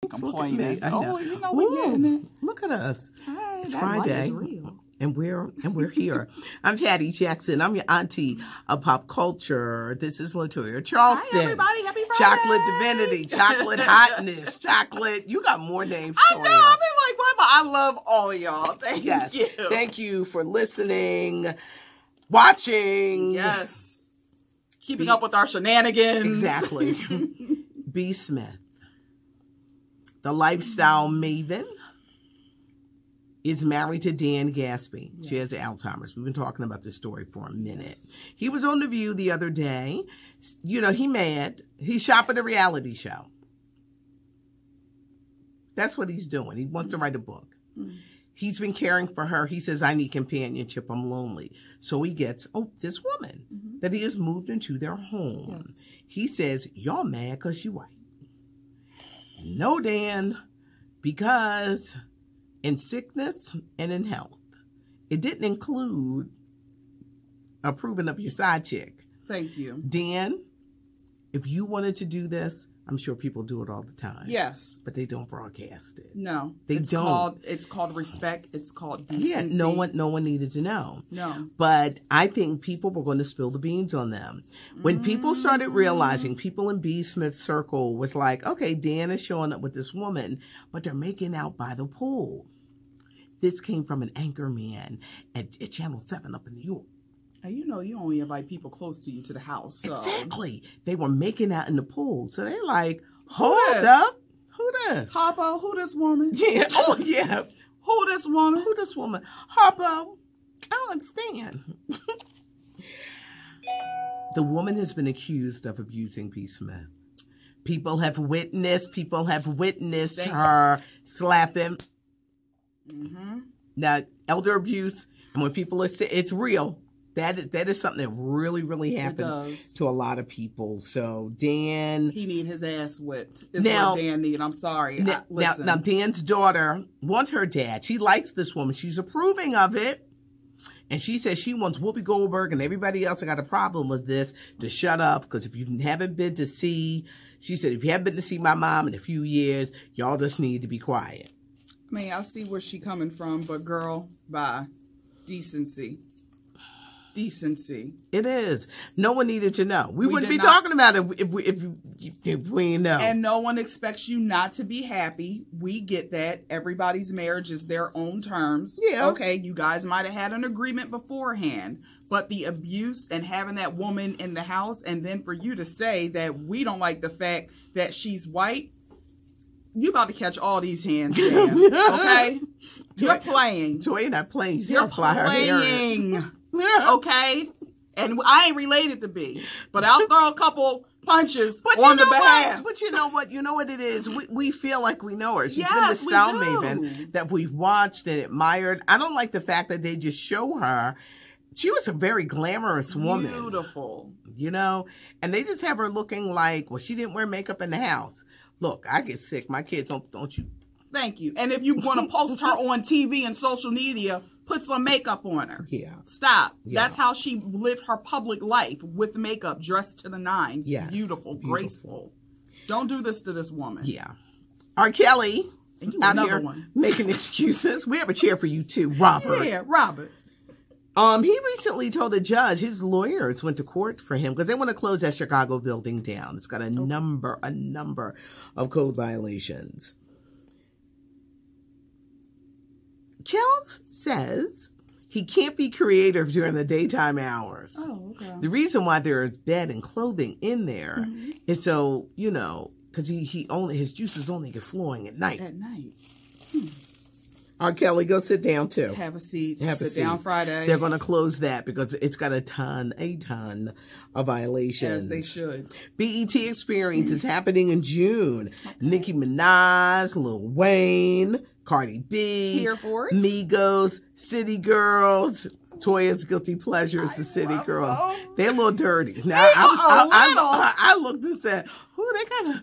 complaining. Oh, you know we're getting it. Look at us. Hey, It's that Friday. light is real. And we're here. I'm Patty Jackson. I'm your auntie of pop culture. This is Latoya Charleston. Hi, everybody. Happy Friday. Chocolate divinity, chocolate hotness, chocolate. You got more names. I know. I've been like, what? I love all of y'all. Thank you. Thank you for listening, watching. Yes. Keeping up with our shenanigans. Exactly. B. Smith, the lifestyle maven, is married to Dan Gaspy. Yes. She has Alzheimer's. We've been talking about this story for a minute. Yes. He was on The View the other day. You know, he mad. He's shopping a reality show. That's what he's doing. He wants to write a book. He's been caring for her. He says, I need companionship. I'm lonely. So he gets this woman that he has moved into their home. Yes. He says, y'all mad because she white. No, Dan, because in sickness and in health, it didn't include approving of your side chick. Thank you. Dan, if you wanted to do this, I'm sure people do it all the time. Yes. But they don't broadcast it. No. They don't. It's called respect. It's called decency. Yeah, no one needed to know. No. But I think people were going to spill the beans on them. When people started realizing, people in B. Smith's circle was like, okay, Dan is showing up with this woman, but they're making out by the pool. This came from an anchor man at Channel 7 up in New York. You know, you only invite people close to you to the house. So. Exactly. They were making out in the pool. So they're like, hold up. Who this? Harpo, who this woman? Yeah. Oh, yeah. Who this woman? Who this woman? Harpo, I don't understand. The woman has been accused of abusing B. Smith. People have witnessed her slapping. Now, elder abuse, and when people are sick, it's real. That is something that really, really happens to a lot of people. So Dan, he need his ass whipped. Is what Dan need. I'm sorry. Now Dan's daughter wants her dad. She likes this woman. She's approving of it, and she says she wants Whoopi Goldberg and everybody else that got a problem with this to shut up. Because if you haven't been to see, she said, if you haven't been to see my mom in a few years, y'all just need to be quiet. I mean, I see where she coming from, but girl, bye. Decency. Decency. It is. No one needed to know. We wouldn't be talking about it if we know. And no one expects you not to be happy. We get that. Everybody's marriage is their own terms. Yeah. Okay, you guys might have had an agreement beforehand. But the abuse and having that woman in the house, and then for you to say that we don't like the fact that she's white, you about to catch all these hands, man. Okay? You're playing. Toy not playing. You're playing. Okay? And I ain't related to B, but I'll throw a couple punches on the behalf. But you know what? You know what it is? We feel like we know her. She's been the style maven that we've watched and admired. I don't like the fact that they just show her. She was a very glamorous woman. Beautiful. You know? And they just have her looking like, well, she didn't wear makeup in the house. Look, I get sick. My kids don't you. Thank you. And if you want to post her on TV and social media, put some makeup on her. Yeah. Stop. Yeah. That's how she lived her public life, with makeup, dressed to the nines. Yes. Beautiful, graceful. Don't do this to this woman. Yeah. R. Kelly out here making excuses. We have a chair for you too, Robert. Yeah, Robert. He recently told a judge his lawyers went to court for him because they want to close that Chicago building down. It's got a number of code violations. Kells says he can't be creative during the daytime hours. Oh, okay. The reason why there is bed and clothing in there is so, you know, because his juices only get flowing at night. At night. R. Kelly, go sit down too. Have a seat. Sit down Friday. They're going to close that because it's got a ton of violations. As they should. BET Experience is happening in June. Okay. Nicki Minaj, Lil Wayne, Cardi B, here for it. Migos, City Girls, Toya's Guilty Pleasures, the City Girls. They're a little dirty. Now I looked and said, "Ooh, they kind of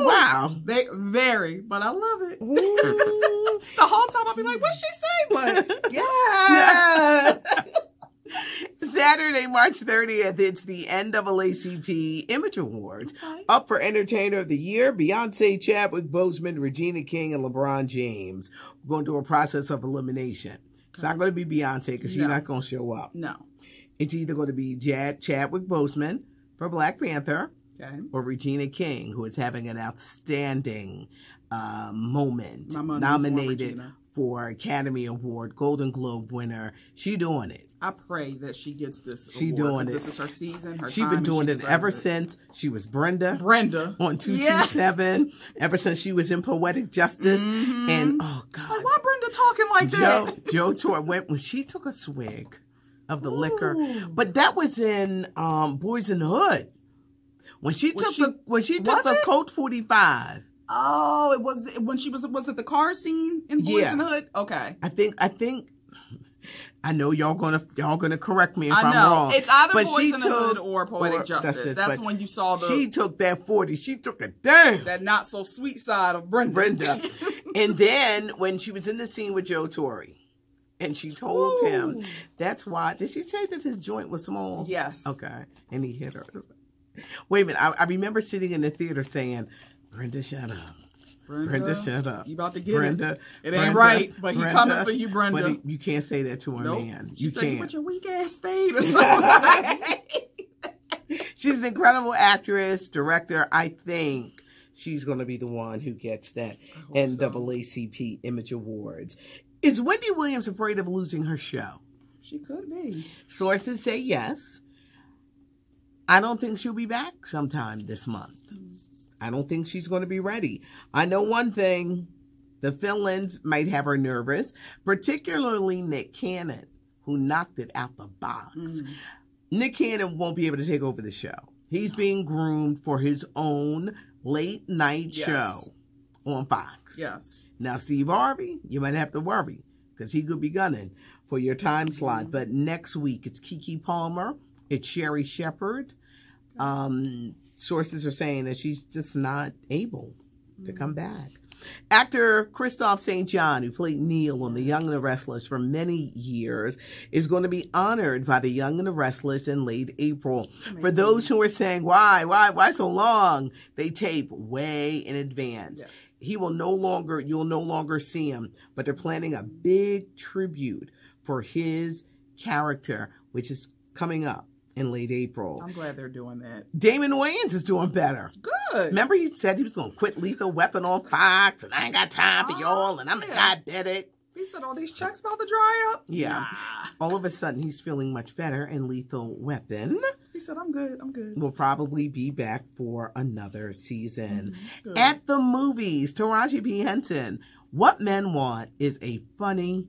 wow." They very, but I love it. The whole time I'll be like, "What'd she say?" But yeah. Saturday, March 30th, it's the NAACP Image Awards. Okay. Up for Entertainer of the Year, Beyonce, Chadwick Boseman, Regina King, and LeBron James. We're going to do a process of elimination. It's not going to be Beyonce because she's not going to show up. No. It's either going to be Chadwick Boseman for Black Panther or Regina King, who is having an outstanding moment, nominated for Academy Award, Golden Globe winner. She doing it. I pray that she gets this She award, doing it. This is her season, her She's time, been doing and it ever since she was Brenda on 227, ever since she was in Poetic Justice. And, oh, God. Like, why Brenda talking like that? Joe Tor went when she took a swig of the liquor. But that was in Boys in the Hood. When she took the Colt 45. Oh, it was when she was it the car scene in Boys in the Hood? Okay. I think I know y'all gonna correct me if I'm wrong. It's either Boys in the Hood or Poetic Justice. That's when you saw the. She took that 40. She took it down. That not so sweet side of Brenda. And then when she was in the scene with Joe Torre, and she told him that's why. Did she say that his joint was small? Yes. Okay. And he hit her. Wait a minute. I remember sitting in the theater saying, "Brenda, shut up. Brenda, shut up. You about to get Brenda, it. It ain't right, but he coming for you, Brenda." But you can't say that to a man. You can't. With your weak ass spade or something. She's an incredible actress, director. I think she's going to be the one who gets that NAACP Image Awards. Is Wendy Williams afraid of losing her show? She could be. Sources say yes. I don't think she'll be back sometime this month. I don't think she's going to be ready. I know one thing. The fill-ins might have her nervous, particularly Nick Cannon, who knocked it out the box. Nick Cannon won't be able to take over the show. He's being groomed for his own late-night show on Fox. Yes. Now, Steve Harvey, you might have to worry because he could be gunning for your time slot. But next week, it's Keke Palmer. It's Sherry Shepherd. Sources are saying that she's just not able to come back. Actor Christoph St. John, who played Neil on The Young and the Restless for many years, is going to be honored by The Young and the Restless in late April. Amazing. For those who are saying, why so long? They tape way in advance. Yes. You'll no longer see him, but they're planning a big tribute for his character, which is coming up in late April. I'm glad they're doing that. Damon Wayans is doing better. Good. Remember he said he was going to quit Lethal Weapon on Fox, and I ain't got time for y'all, and I'm the guy that did it. He said all these checks about to dry up. Yeah. All of a sudden, he's feeling much better in Lethal Weapon. He said, I'm good. We'll probably be back for another season. At the movies, Taraji P. Henson, What Men Want is a funny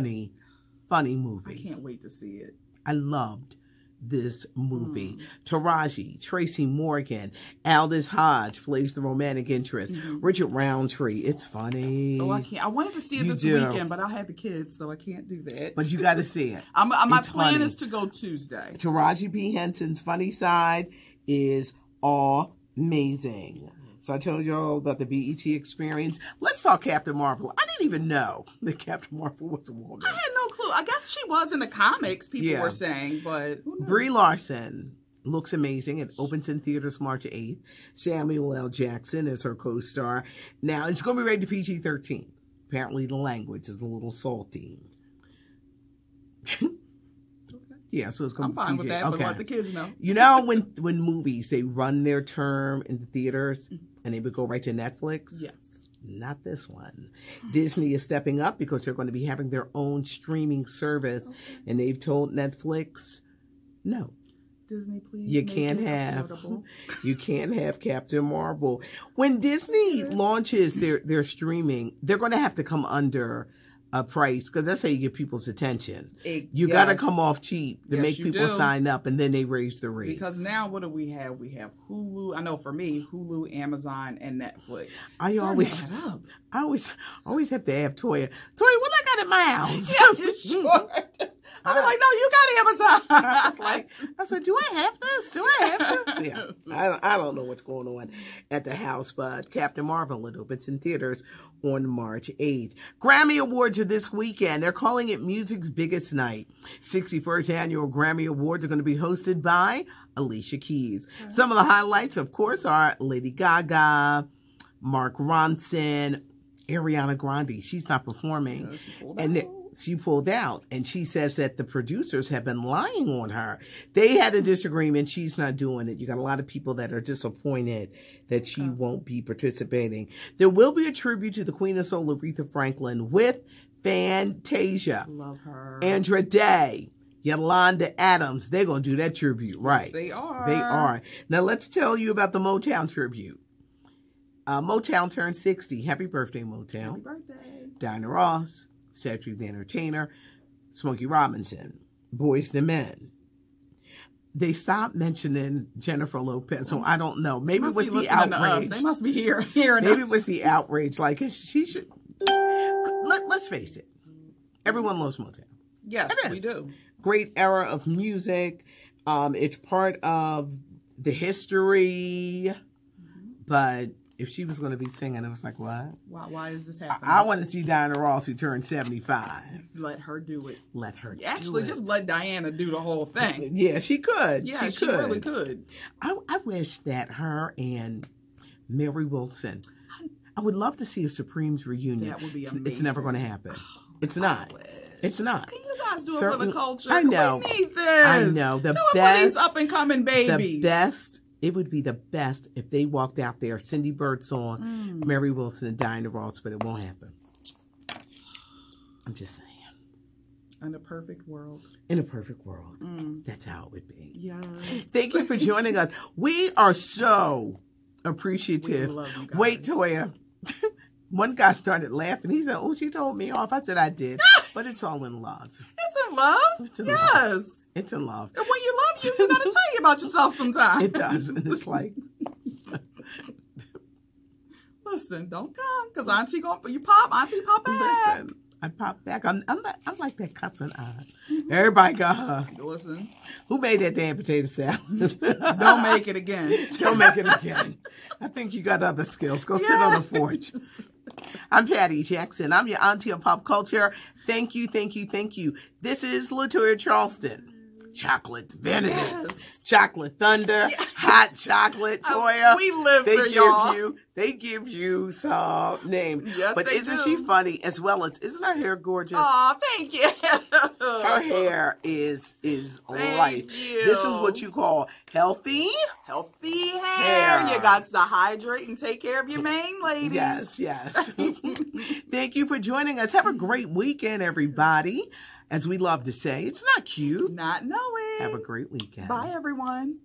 movie. I can't wait to see it. I loved this movie. Taraji, Tracy Morgan, Aldous Hodge plays the romantic interest. Richard Roundtree. It's funny. Oh, I can't. I wanted to see it this weekend, but I had the kids, so I can't do that. But you got to see it. My plan is to go Tuesday. Taraji P. Henson's funny side is amazing. So I told you all about the BET experience. Let's talk Captain Marvel. I didn't even know that Captain Marvel was a woman. I had no clue. I guess she was in the comics, people were saying, but who knows? Brie Larson looks amazing. It opens in theaters March 8th. Samuel L. Jackson is her co-star. Now, it's going to be rated PG-13. Apparently, the language is a little salty. Yeah, so it's going to be I'm fine PG. with that, but let the kids know. You know when movies, they run their term in the theaters and they would go right to Netflix? Yes. Not this one. Disney is stepping up because they're going to be having their own streaming service, and they've told Netflix, no. Disney, please. You can't have Captain Marvel. When Disney launches their streaming, they're going to have to come under a price, because that's how you get people's attention. You got to come off cheap to make people sign up, and then they raise the rates. Because now what do we have? We have Hulu. I know for me, Hulu, Amazon, and Netflix. I always have to have Toya. Toya, what I got in my house? Yeah, sure. I was like, no, you got Amazon. I said, do I have this? Do I have this? Yeah, I don't know what's going on at the house, but Captain Marvel, it opens in theaters on March 8th. Grammy Awards are this weekend. They're calling it music's biggest night. 61st annual Grammy Awards are going to be hosted by Alicia Keys. Some of the highlights, of course, are Lady Gaga, Mark Ronson, Ariana Grande. She's not performing. She pulled out, and she says that the producers have been lying on her. They had a disagreement. She's not doing it. You got a lot of people that are disappointed that she won't be participating. There will be a tribute to the Queen of Soul, Aretha Franklin, with Fantasia. Love her. Andra Day, Yolanda Adams. They're going to do that tribute, right? Yes, they are. They are. Now, let's tell you about the Motown tribute. Motown turned 60. Happy birthday, Motown. Happy birthday. Diana Ross, Cedric the Entertainer, Smokey Robinson, Boyz II Men. They stopped mentioning Jennifer Lopez, so I don't know. Maybe it was the outrage. They must be hearing Maybe us. it was the outrage. Like, she should. Let's face it. Everyone loves Motown. Yes, we do. Great era of music. It's part of the history. But if she was going to be singing, it was like, what? Why is this happening? I want to see Diana Ross, who turned 75. Let her do it. Let her do it. Actually, just let Diana do the whole thing. Yeah, she could. Yeah, she really could. I wish that her and Mary Wilson, I would love to see a Supremes reunion. That would be amazing. It's never going to happen. It's not. It's not. Can you guys do it for the culture? I know. We need this. I know. The do best. it for these up-and-coming babies. The best. It would be the best if they walked out there, Cindy Birdsong, Mary Wilson, and Diana Ross, but it won't happen. I'm just saying. In a perfect world. In a perfect world. That's how it would be. Yes. Thank you for joining us. We are so appreciative. We love you guys. Wait, Toya. One guy started laughing. He said, oh, she told me off. I said, I did. But it's all in love. It's in love? It's in yes. love. It's in love. And when you love you got to tell you about yourself sometimes. It does. And it's like... Listen, don't come. Because Auntie pop back. Listen, I pop back. I'm like that cousin aunt. Everybody got her. Listen. Who made that damn potato salad? Don't make it again. Don't make it again. I think you got other skills. Go sit on the porch. I'm Patty Jackson. I'm your auntie of pop culture. Thank you, thank you, thank you. This is LaToya Charleston. Chocolate Divinity. Yes. Chocolate Thunder. Yes. Hot Chocolate Toya. We live for y'all. They give you some name. Yes, but isn't she funny as well as, isn't her hair gorgeous? Oh, thank you. Her hair is life. You. This is what you call healthy hair. You got to hydrate and take care of your main ladies. Yes, yes. Thank you for joining us. Have a great weekend, everybody. As we love to say, it's not cute. Not knowing. Have a great weekend. Bye, everyone.